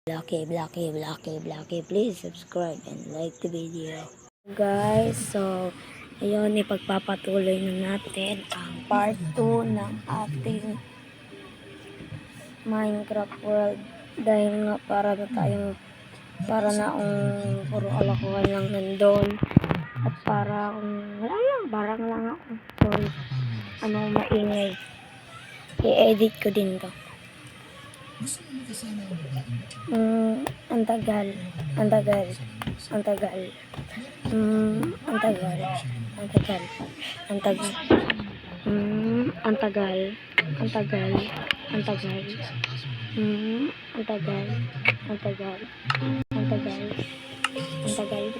Blocky. Please subscribe and like the video. Guys, so ayun, ipagpapatuloy na natin ang part 2 ng ating Minecraft world. Dahil nga para na puro alakuhan lang nandun. At para wala lang, barang lang ako. Sorry, maingay. I-edit ko din to. Ang tagal. Ang tagal.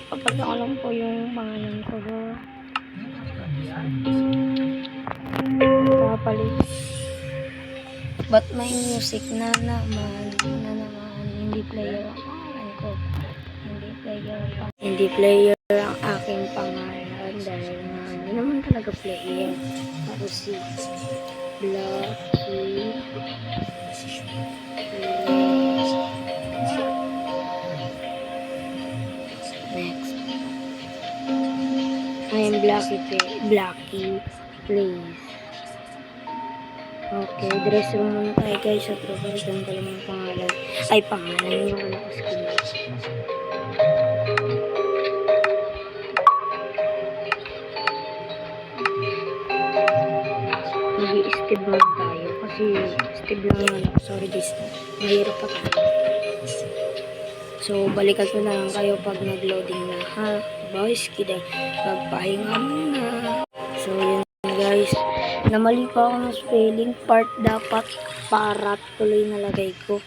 Kapag alam ko yung pangalan ko, papalit. But may music na naman, hindi player ang pangalan ko. Hindi player ang aking pangalan dahil hindi naman talaga player. Ako si Blocky. Next. I am Blocky Plays. Okay, dress room muna tayo guys sa profile. Doon ko lang yung pangalan. Pangalan yung ano ko skin. Mag-i-steve lang tayo. Kasi steve lang ano. Sorry guys. Mahirap pa tayo. So, balikan ko na lang kayo pag nag-loading na ha. Boys, kida. Magpahinga muna. So, yun guys. Namali pa ako ng spelling. Part dapat parat tuloy nalagay ko.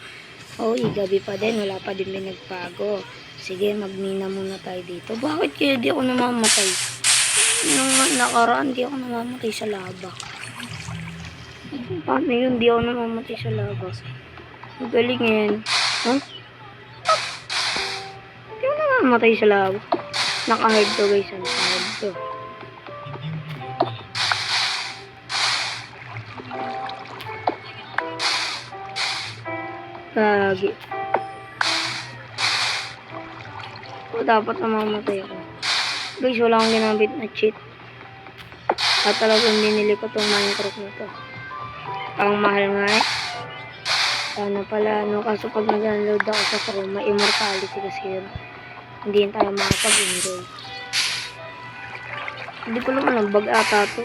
Gabi pa din. Wala pa din pinagbago. Sige, magmina muna tayo dito. Bakit kaya di ako namamatay? Nung nakaraan, di ako namamatay sa lava. Paano yun? Di ako namamatay sa lava. Magaling yan. Huh? Di ako namamatay sa lava. Naka-hard to guys. Naka-hard to. Lagi. Dapat namamatay ako. Guys, wala akong ginamit na cheat. At talagang binili ko tong Minecraft na to. Ang mahal nga eh. Sana pala, kaso pag nag-download ako sa Chrome, may immortality kasi yun. Hindi tayo makapag-enjoy. Hindi ko lang alam, bag ata to.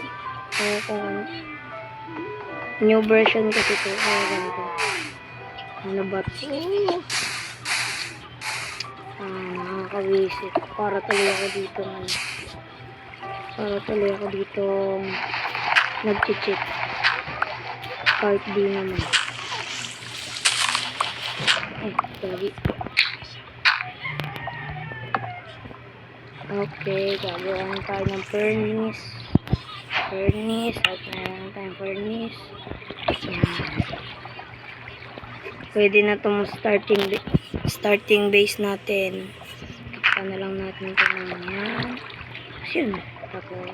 New version kasi to. Ganito. Ano ba ito? Nakakawisit. Para tuloy ako dito nag-cheat. Part D naman. Sorry. Okay, gagawin tayo ng furnace. At meron tayong furnace. Pwede na itong starting base natin. Kapag na lang natin ito ng yan. Yun. Tapos,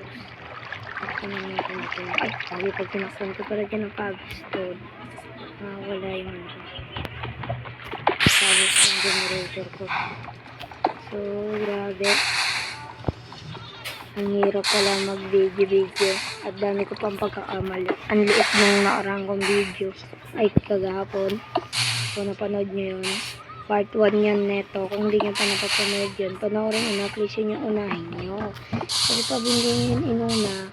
kapag na natin ito. Sabi pag tinakpan ko pala dyan ang cobblestone. Wala yung cobblestone generator ko. So, grabe. Ang hirap pala mag-video. At dami ko pang pagkakamali. Ang liit ng nakarang kong video. Kagahapon. Kung napanood nyo yun, part 1 yan neto. Kung hindi nyo pa napapanood yun, panoorin nyo na, please yun yung unahin nyo. Kasi pag hindi nyo yun inuna,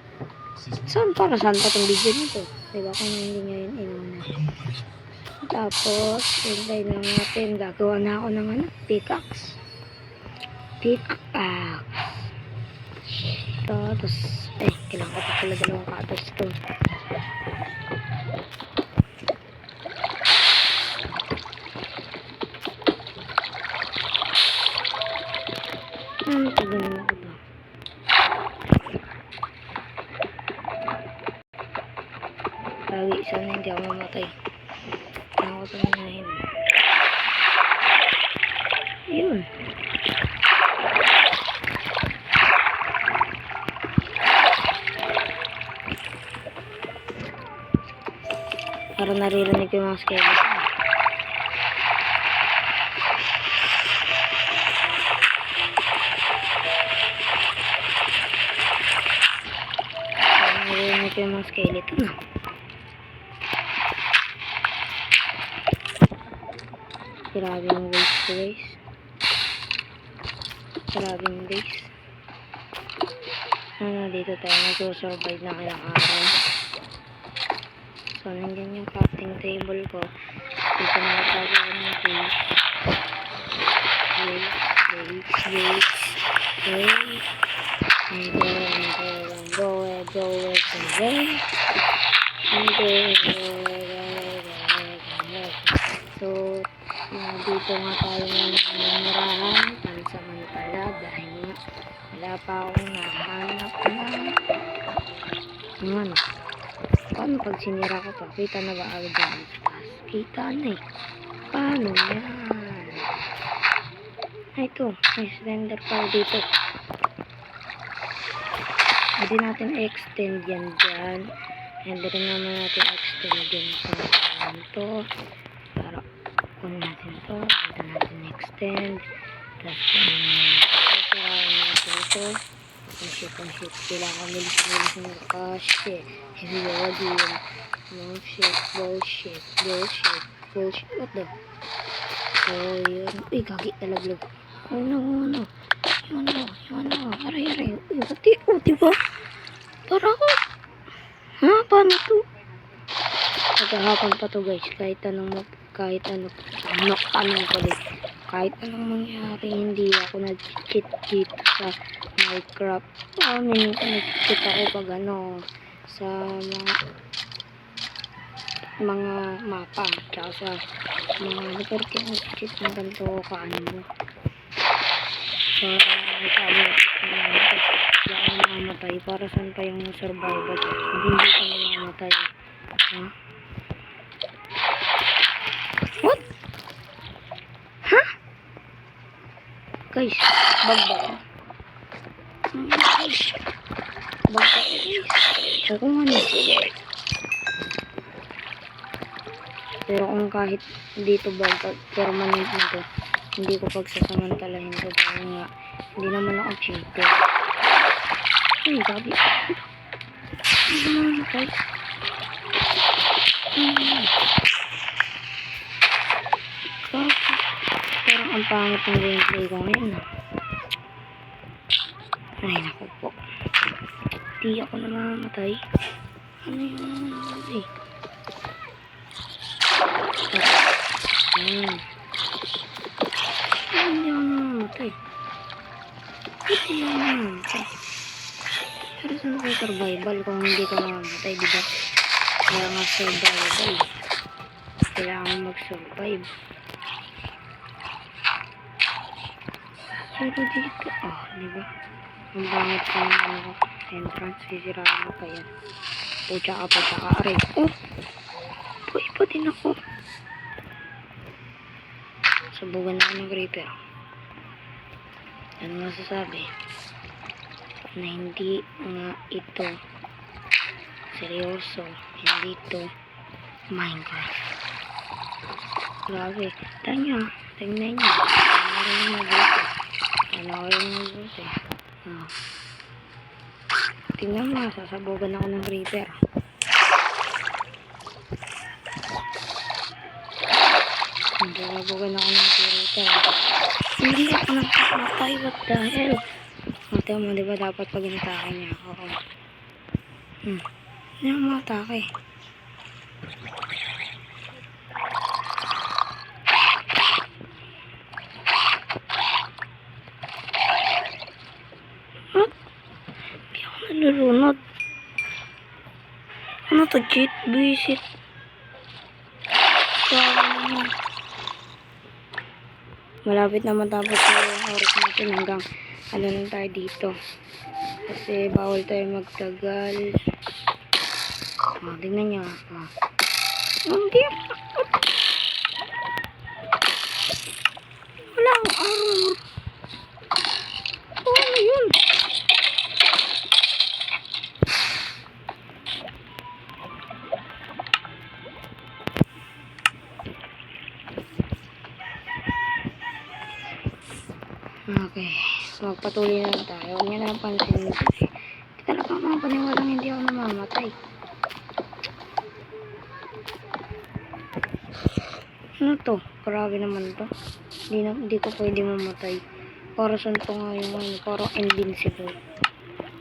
para saan pa itong video nito? Diba? Kung hindi nyo yun inuna. Tapos, hintay na natin, gagawa na ako ng pickaxe. Tapos, kailangan ko pa pala dalawang cobblestone. Tagal na ako ba? Lagi, sana hindi ako mamatay. Kailangan ko tuminahin. Yun. Para naririnig ko yung mga skeleton. ko yung mga skeleton ah. Grabing waste to waste. Grabing waste. Dito tayo nagsusurvive na ilang araw. So, nandiyan yung crafting table ko. Dito na natagawa ng base. So, dito nga tayo nanirahan pansamantala dahil nga wala pa akong nahanap na paano pag sinira ko to? Kita na ba agad dyan? Kita na eh. Paano yan? Ay, ito. May slender pala dito. Pwede natin extend yan dyan. And rin naman natin extend yan sa ito. Para kung natin to, dito natin extend. Tapos sirain natin ito. Ang shit. Kailangan milis ng cash eh. Hindi wala din. No shit. Bullshit. What the? So, yun. Uy, gagi talaglag. Oh no. Yun no. Aray. Uy, diba? Para ako. Ha? Paano to? Naghahapon pa to guys. Kahit anong mangyari, hindi ako nag-cheat dito sa Minecraft. Nag-cheat ako pag sa mga mapa, tsaka sa mga nagkarti ang cheat ng ganito mo. Para mamatay. Para saan pa yung survival? Hindi ka mamamatay. Ha? What? Ha? Guys, bag ba? Ako nga pero kung kahit dito bag permanent na to, hindi ko pagsasamantalahin to dahil nga hindi naman ako cheater. Ay, gabi. Hindi naman guys. Parang ang pangit ng gameplay ko ngayon. Ay, naku po. Di ako namamatay. Ano yun? Hindi ako namamatay. Pero saan ko survival kung hindi ka namamatay, diba? Kaya nga survival. Kailangan mag-survive. Pero dito, diba? Ang bangit ka ng entrance, sisiraan mo kaya. Pucha ka, aray. Buhay pa din ako. Sabugan ako ng creeper. Ano masasabi? Na hindi nga ito seryoso. Hindi ito Minecraft. Grabe. Tingnan nyo. Tingnan mo, sasabugan ako ng creeper. Sasabugan ako ng creeper. Hindi ako nagpapatay. What the hell? Mata mo, diba dapat pag inatake niya ako? Hindi ako matake. Nalunod. Ano to? Cheat? Visit? Malapit na matapos yung oras natin hanggang lang tayo dito. Kasi bawal tayo magtagal. Tingnan nyo. Hindi. Wala akong armor. Ano yun? Okay, so magpatuloy na lang tayo. Huwag niya na pansin. Talagang mga paniwalang hindi ako namamatay. Ano to? Grabe naman to. Hindi ko pwede mamatay. Para saan to nga yung ano, parang invincible.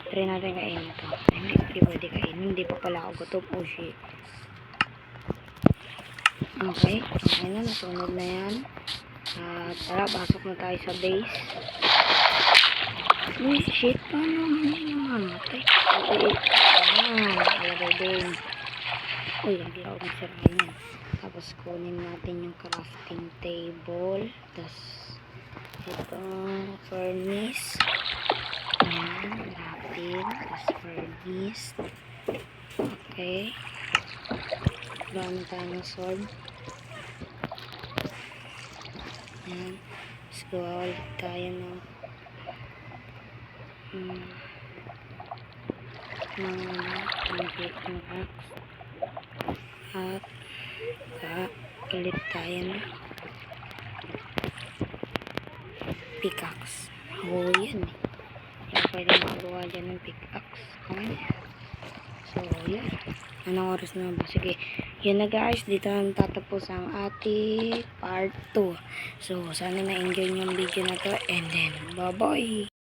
Try natin kainin to. Hindi pwede kainin. Hindi pa pala ako gutom. Oh shit. Okay. Okay na. Nasunod na yan. At tara, pasok na tayo sa base. Uy, shit. Paano hindi namamatay? Okay. Ayan. Nakalagay din. Uy, hindi ako masirahan yan. Tapos kunin natin yung crafting table. Tapos itong furnace. Ayan, crafting. Tapos furnace. Okay. Gamit tayo ng sword. Ayan. Tapos gawa ulit tayo ng axe. At ulit tayo ng pickaxe. Oo, yan eh. Kaya pwede magawa dyan ng pickaxe. Okay. So, yan. Anong oras na ba? Sige. Yun na guys. Dito na tatapos ang ating part 2. So, sana na-enjoy yung video na to. And then, bye-bye!